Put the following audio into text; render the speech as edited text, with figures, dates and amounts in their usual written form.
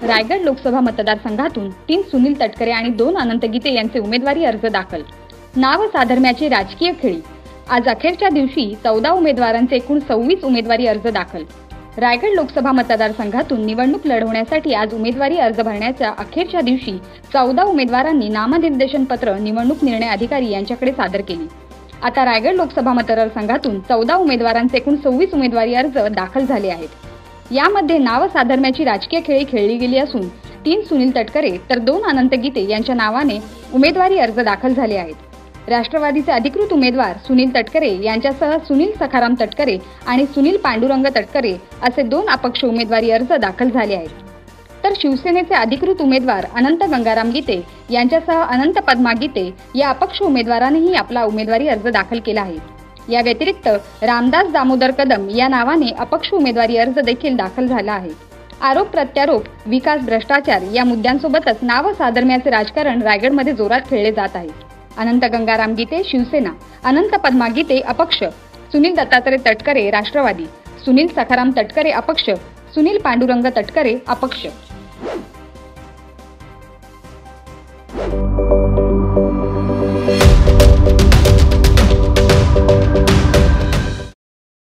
रायगड लोकसभा मतदारसंघातून 3 सुनील तटकरे आणि 2 अनंत गीते यांचे उमेदवारी अर्ज दाखल। नाव साधर्म्याची राजकीय खेळी। आज अखेरच्या दिवशी 14 उमेदवारांचे एकूण 26 उमेदवारी अर्ज दाखल। रायगड लोकसभा मतदारसंघातून निवडणूक लढवण्यासाठी आज उमेदवारी अर्ज भरण्याच्या अखेरच्या दिवशी 14 उमेदवारांनी नामनिर्देशन पत्र निवडणूक निर्णय अधिकारी यांच्याकडे सादर केली। आता रायगड लोकसभा मतदारसंघातून 14 उमेदवारांचे एकूण 26 उमेदवारी अर्ज दाखल झाले आहेत। यामध्ये नाव साधर्म्याची राजकीय खेळी खेळली गेली असून 3 सुनील तटकरे तर 2 अनंत गीते यांच्या नावाने उमेदवारी अर्ज दाखल झाले आहेत। राष्ट्रवादीचे अधिकृत उमेदवार सुनील तटकरे यांच्यासह सुनील सखाराम तटकरे आणि सुनील पांडुरंग तटकरे असे 2 अपक्ष उमेदवारी अर्ज दाखल झाले आहेत। तर शिवसेनेचे अधिकृत उमेदवार अनंत गंगाराम गीते यांच्यासह अनंत पद्मा गीते या अपक्ष उमेदवारांनीही आपला उमेदवारी अर्ज दाखल केला आहे। या व्यतिरिक्त रामदास दामोदर कदम या नावाने अपक्ष उमेदवारी अर्ज देखील दाखल झाला आहे। आरोप प्रत्यारोप, विकास, भ्रष्टाचार या मुद्द्यांसोबतच नाव साधर्म्याचे राजकारण रायगडमध्ये जोरात खेळले जात आहे। अनंत गंगाराम गीते शिवसेना, अनंत पद्मा गीते अपक्ष, सुनील दत्तात्रय तटकरे राष्ट्रवादी, सुनील सखाराम तटकरे अपक्ष, सुनील पांडुरंग तटकरे अपक्ष।